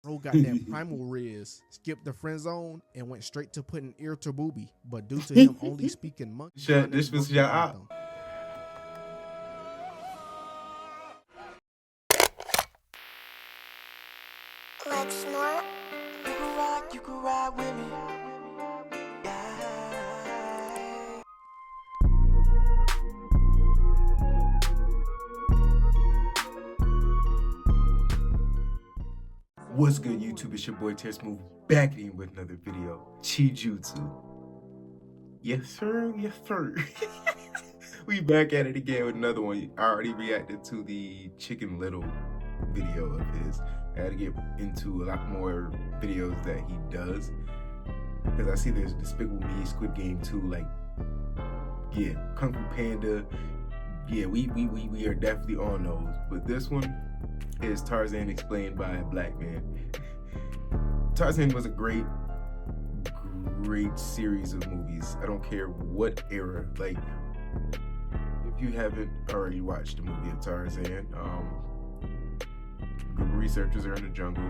Bro got that primal riz, skipped the friend zone, and went straight to putting ear to booby. But due to him only speaking monkey, Shut this was your out. Like snort. You can ride with me. Yeah. What's good, YouTube? It's your boy Smooth back in with another video. Chijutsu. Yes, sir. Yes, sir. We back at it again with another one. I already reacted to the Chicken Little video of his. I gotta get into a lot more videos that he does, because I see there's Despicable Me, Squid Game 2, like, yeah, Kung Fu Panda. Yeah, we are definitely on those. But this one is Tarzan explained by a black man. Tarzan was a great series of movies. I don't care what era. Like, if you haven't already watched the movie of Tarzan, group of researchers are in the jungle.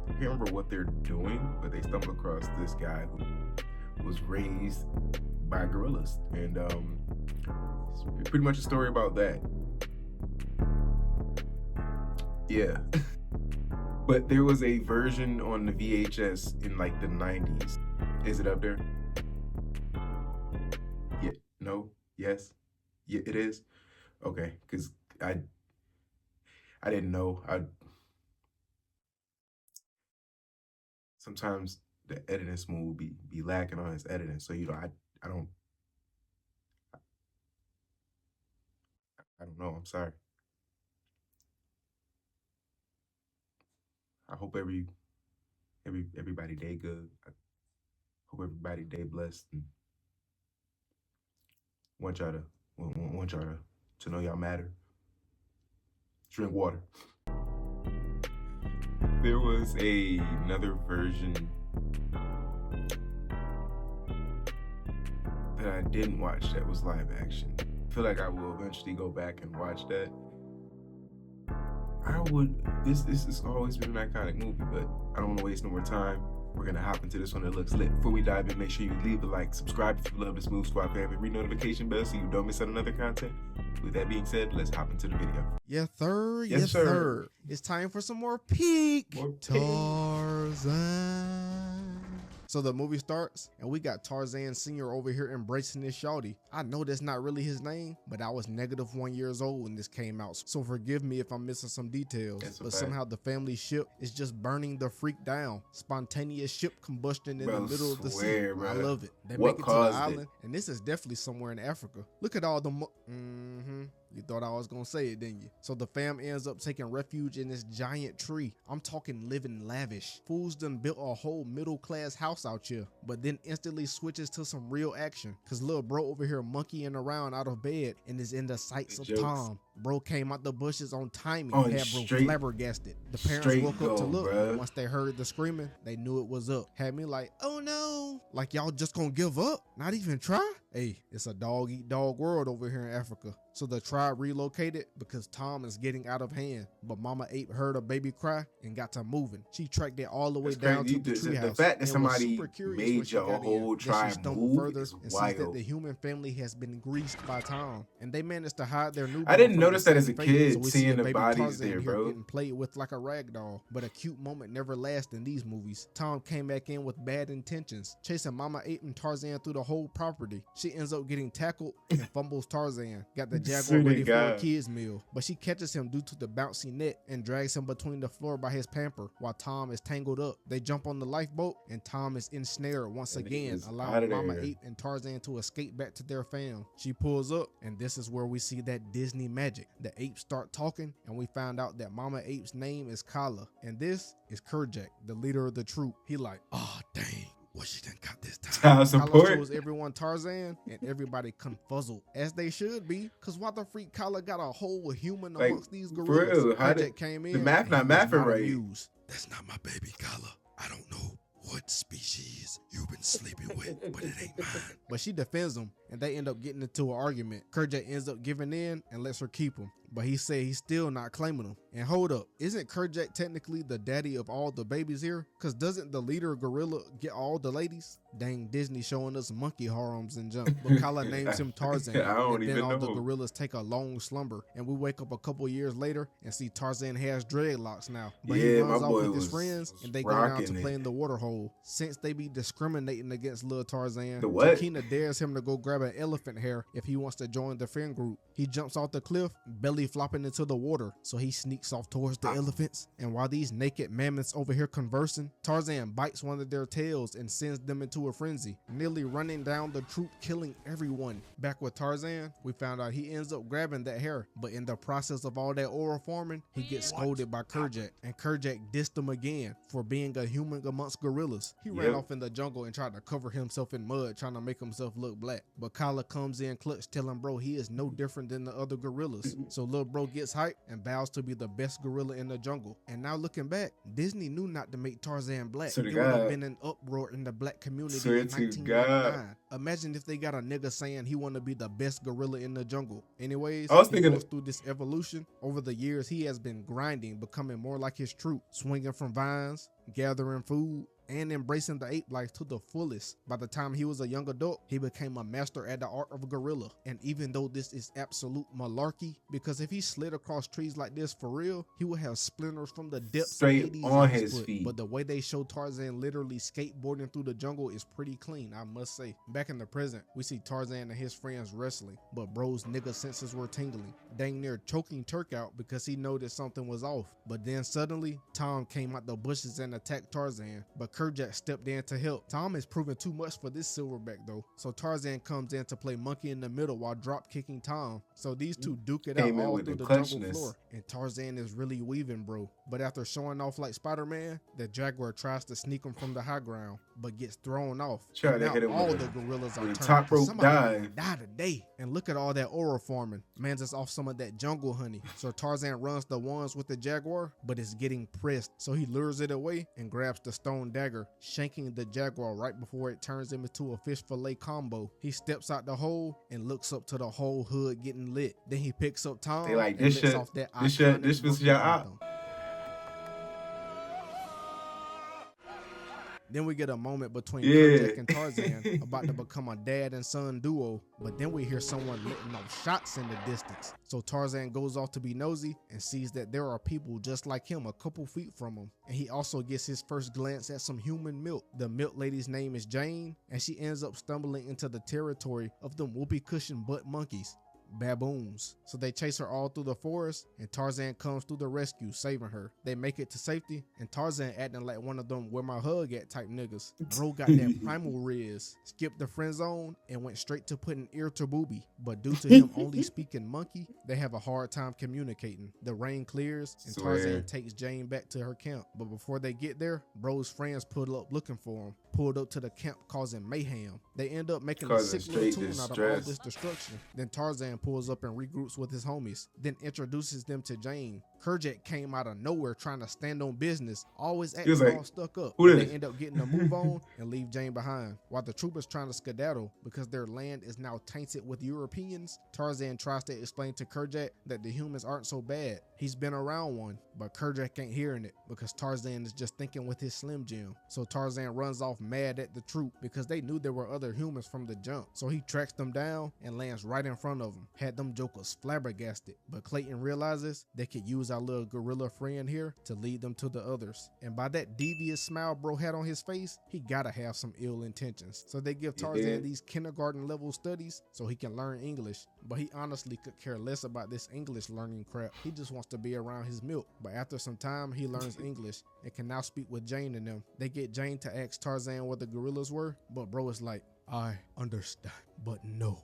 I can't remember what they're doing, but they stumble across this guy who was raised by gorillas, and it's pretty much a story about that. Yeah. But there was a version on the VHS in like the 90s. Is it up there? Yeah. No. Yes. Yeah, it is. Okay, because I didn't know. Sometimes the editing Smooth be lacking on his editing, so I don't know. I'm sorry. I hope everybody day good. I hope everybody day blessed, and want y'all to know y'all matter. Drink water. There was another version that I didn't watch that was live action. I feel like I will eventually go back and watch that. This has always been an iconic movie, but I don't want to waste no more time. We're gonna hop into this one that looks lit. Before we dive in, make sure you leave a like, subscribe if you love the Smooth Squad family, ring notification bell so you don't miss out on another content. With that being said, let's hop into the video. Yes, sir. Yes, sir. It's time for some more peak More peak. Tarzan. So the movie starts, and we got Tarzan Sr. over here embracing this shawty. I know that's not really his name, but I was -1 years old when this came out, so forgive me if I'm missing some details. But somehow the family ship is just burning the freak down. Spontaneous ship combustion in the middle of the sea. Bro. I love it. They make it to the island, and this is definitely somewhere in Africa. Look at all the You thought I was gonna say it, didn't you? So the fam ends up taking refuge in this giant tree. I'm talking living lavish. Fools done built a whole middle-class house out here, but then instantly switches to some real action, cause little bro over here monkeying around out of bed and is in the sights of Tom. Bro came out the bushes on timing, had bro flabbergasted. The parents woke up to look, and once they heard the screaming, they knew it was up. Had me like, oh no, like y'all just gonna give up? Not even try? Hey, it's a dog-eat-dog world over here in Africa. So the tribe relocated because Tom is getting out of hand. But Mama Ape heard a baby cry and got to moving. She tracked it all the way down to the treehouse. The fact that somebody made your whole tribe move further is and wild. sees that the human family has been greased by Tom, and they managed to hide their new. I didn't notice that as a kid, seeing the bodies there, bro. Getting played with like a rag doll. But a cute moment never lasts in these movies. Tom came back in with bad intentions, chasing Mama Ape and Tarzan through the whole property. She ends up getting tackled and fumbles Tarzan. Got the jaguar ready for a kid's meal, but she catches him due to the bouncy net and drags him between the floor by his pamper while Tom is tangled up. They jump on the lifeboat and Tom is ensnared once again, allowing Mama Ape and Tarzan to escape back to their fam. She pulls up, and this is where we see that Disney magic. The apes start talking, and we find out that Mama Ape's name is Kala, and this is Kerjak, the leader of the troop. He like, oh dang, what she done got this time? Kala shows everyone Tarzan, and everybody confuzzled, as they should be, cause why the freak Kala got a whole human amongst these gorillas? Kerjak came in. The math not mathing right. That's not my baby Kala. I don't know what species you've been sleeping with, but it ain't mine. But she defends him, and they end up getting into an argument. Kerjak ends up giving in and lets her keep him. but he said he's still not claiming them. And hold up, isn't Kerjak technically the daddy of all the babies here? Cause doesn't the leader gorilla get all the ladies? Dang, Disney showing us monkey harems and junk. But Kala names him Tarzan. I don't and then even all the know. gorillas take a long slumber, and we wake up a couple years later and see Tarzan has dreadlocks now. But he Yeah, runs my off boy with his was friends, and they go down to rocking play it. in the water hole. Since they be discriminating against little Tarzan, The what? Takina dares him to go grab an elephant hair if he wants to join the friend group. He jumps off the cliff, belly flopping into the water, so he sneaks off towards the elephants. And while these naked mammoths over here conversing, Tarzan bites one of their tails and sends them into a frenzy, nearly running down the troop, killing everyone. Back with Tarzan, we found out he ends up grabbing that hair, but in the process of all that oral farming, he gets scolded by Kerjak, and Kerjak dissed him again for being a human amongst gorillas. He ran off in the jungle and tried to cover himself in mud, trying to make himself look black. But Kala comes in clutch, telling bro he is no different than the other gorillas. So little bro gets hyped and vows to be the best gorilla in the jungle. And now looking back, Disney knew not to make Tarzan black. Swear to It would have God. been an uproar in the black community Swear in to 1999. Imagine if they got a nigga saying he want to be the best gorilla in the jungle. Anyways, I was he thinking- goes through this evolution. Over the years, he has been grinding, becoming more like his troop, swinging from vines, gathering food, and embracing the ape life to the fullest. By the time he was a young adult, he became a master at the art of a gorilla. And even though this is absolute malarkey, because if he slid across trees like this for real, he would have splinters from the depths Straight of Hades on in his foot. feet. But the way they show Tarzan literally skateboarding through the jungle is pretty clean, I must say. Back in the present, we see Tarzan and his friends wrestling, but bro's nigga senses were tingling, dang near choking Turk out because he noticed something was off. But then suddenly, Tom came out the bushes and attacked Tarzan, but Kerjak stepped in to help. Tom is proving too much for this silverback though, so Tarzan comes in to play monkey in the middle while drop kicking Tom. So these two duke it out Came in all with through the the jungle clutchness. floor, and Tarzan is really weaving, bro. But after showing off like Spider-Man, the jaguar tries to sneak him from the high ground, but gets thrown off. Tried And to now hit him all with the a- gorillas are with a turned. top rope Somebody dive. die today. And look at all that oral farming. Man's just off some of that jungle honey. So Tarzan runs the ones with the jaguar, but it's getting pressed. So he lures it away and grabs the stone dagger, shanking the jaguar right before it turns him into a fish fillet combo. He steps out the hole and looks up to the whole hood getting lit. Then he picks up Tom They like, and this lets shit- off that this shit- iconic this was monkey your anthem. Then we get a moment between Kerjak and Tarzan about to become a dad and son duo, but then we hear someone letting off shots in the distance. So Tarzan goes off to be nosy and sees that there are people just like him a couple feet from him. And he also gets his first glance at some human milk. The milk lady's name is Jane, and she ends up stumbling into the territory of them whoopee cushion butt monkeys, baboons. So they chase her all through the forest, and Tarzan comes through the rescue, saving her. They make it to safety, and Tarzan acting like one of them where my hug at type niggas. Bro got that primal riz, skipped the friend zone, and went straight to putting ear to booby. But due to him only speaking monkey, they have a hard time communicating. The rain clears, and Swear. Tarzan takes Jane back to her camp. But before they get there, bro's friends pull up looking for him, pulled up to the camp causing mayhem. They end up making a Causing sick little straight tune out of all distress. this destruction. Then Tarzan pulls up and regroups with his homies, then introduces them to Jane. Kerjak came out of nowhere trying to stand on business, always acting was like, all stuck up. "Who They this?" end up getting a move on and leave Jane behind. While the troopers trying to skedaddle because their land is now tainted with Europeans, Tarzan tries to explain to Kerjak that the humans aren't so bad. He's been around one, but Kerjak ain't hearing it because Tarzan is just thinking with his Slim Jim. So Tarzan runs off mad at the troop because they knew there were other humans from the jump. So he tracks them down and lands right in front of them. Had them jokers flabbergasted, but Clayton realizes they could use our little gorilla friend here to lead them to the others. And by that devious smile bro had on his face, he gotta have some ill intentions. So they give Tarzan these kindergarten level studies so he can learn English, but he honestly could care less about this English learning crap. He just wants to be around his milk. But after some time, he learns English and can now speak with Jane and them. They get Jane to ask Tarzan where the gorillas were, but bro is like, I understand, but no,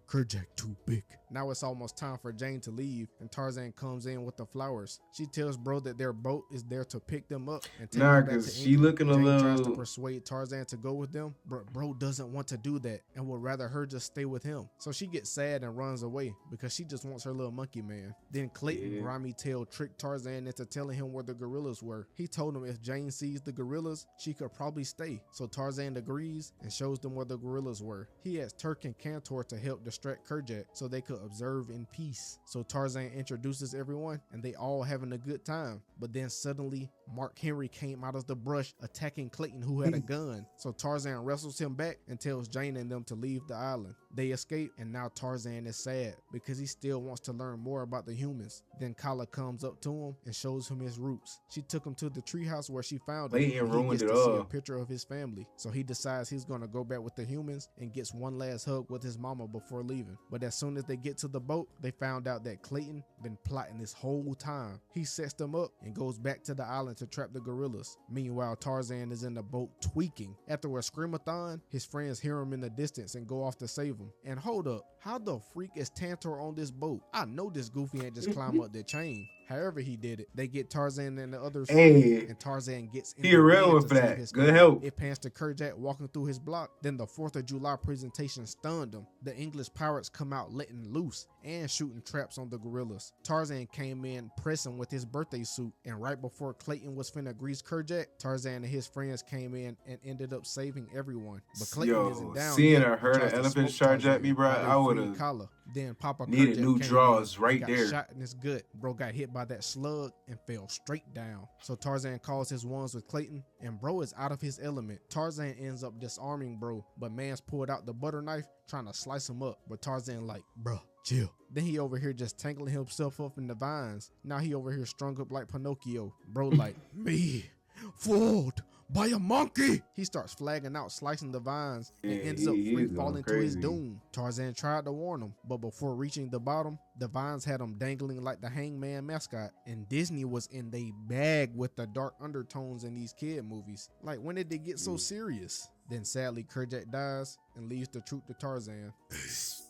Kerjak too big. Now it's almost time for Jane to leave, and Tarzan comes in with the flowers. She tells bro that their boat is there to pick them up and take Nah, them back to 'cause she England. looking a Jane tries to little- persuade Tarzan to go with them, but bro doesn't want to do that and would rather her just stay with him. So she gets sad and runs away because she just wants her little monkey man. Then Clayton grimy tail tricked Tarzan into telling him where the gorillas were. He told him if Jane sees the gorillas, she could probably stay. So Tarzan agrees and shows them where the gorillas were. He has Turk and Cantor to help distract Kerjak so they could observe in peace. So Tarzan introduces everyone and they all having a good time. But then suddenly Mark Henry came out of the brush attacking Clayton, who had a gun. So Tarzan wrestles him back and tells Jane and them to leave the island. They escape, and now Tarzan is sad because he still wants to learn more about the humans. Then Kala comes up to him and shows him his roots. She took him to the treehouse where she found him. Clayton ruined gets it to see a all. picture of his family. So he decides he's gonna go back with the humans and gets one last hug with his mama before leaving. But as soon as they get to the boat, they found out that Clayton been plotting this whole time. He sets them up and goes back to the island to trap the gorillas. Meanwhile, Tarzan is in the boat tweaking. After a screamathon, his friends hear him in the distance and go off to save him. And hold up, how the freak is Tantor on this boat? I know this goofy ain't just climb up the chain. However he did it, they get Tarzan and the others free, and Tarzan gets in he the real bed with to save that. his Good family. help. It pans to Kerjak walking through his block. Then the 4th of July presentation stunned him. The English pirates come out letting loose and shooting traps on the gorillas. Tarzan came in pressing with his birthday suit, and right before Clayton was finna grease Kerjak, Tarzan and his friends came in and ended up saving everyone. But Clayton isn't down seeing yet. or heard Tries an to elephant smoke charge at me, bro, while they I free would've Kala. Then Papa needed Kerjak new came draws in, right got there. shot in his gut. Bro got hit by that slug and fell straight down. So Tarzan calls his ones with Clayton, and bro is out of his element. Tarzan ends up disarming bro, but man's pulled out the butter knife trying to slice him up. But Tarzan like, bruh, chill. Then he over here just tangling himself up in the vines. Now he over here strung up like Pinocchio. Bro like, me, fooled by a monkey. He starts flagging out, slicing the vines, and ends up free falling to his doom. Tarzan tried to warn him, but before reaching the bottom, the vines had him dangling like the Hangman mascot. And Disney was in they bag with the dark undertones in these kid movies. Like, when did they get so serious? Then sadly, Kerjak dies and leaves the truth to Tarzan. Hey,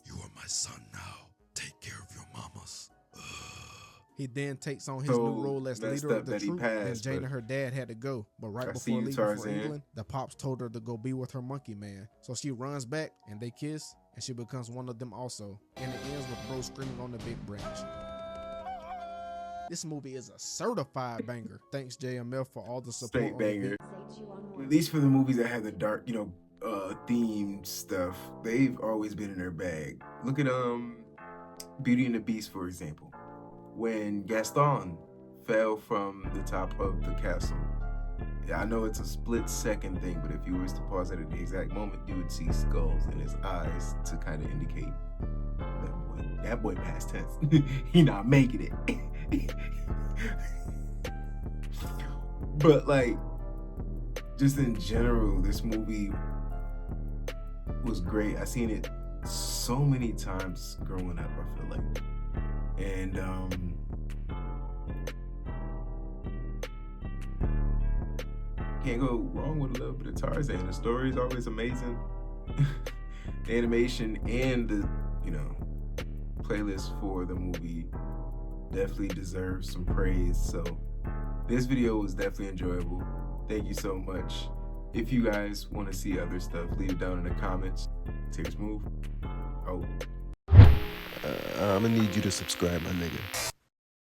you are my son now. Take care of your mamas. He then takes on his new role as leader of the troop, and Jane and her dad had to go. But right before leaving for England, the pops told her to go be with her monkey man. So she runs back, and they kiss, and she becomes one of them also. And it ends with bro screaming on the big branch. This movie is a certified banger. Thanks JMF for all the support. Straight banger. At least for the movies that have the dark, themed stuff, they've always been in their bag. Look at Beauty and the Beast, for example. When Gaston fell from the top of the castle. I know it's a split-second thing, but if you was to pause it at the exact moment, you would see skulls in his eyes to kind of indicate that boy past tense. He not making it. But like, just in general, this movie was great. I seen it so many times growing up, I feel like. And can't go wrong with a little bit of Tarzan. The story is always amazing. The animation and the playlist for the movie definitely deserves some praise. So this video was definitely enjoyable. Thank you so much. If you guys want to see other stuff, leave it down in the comments. Take Smooth. I'm gonna need you to subscribe, my nigga.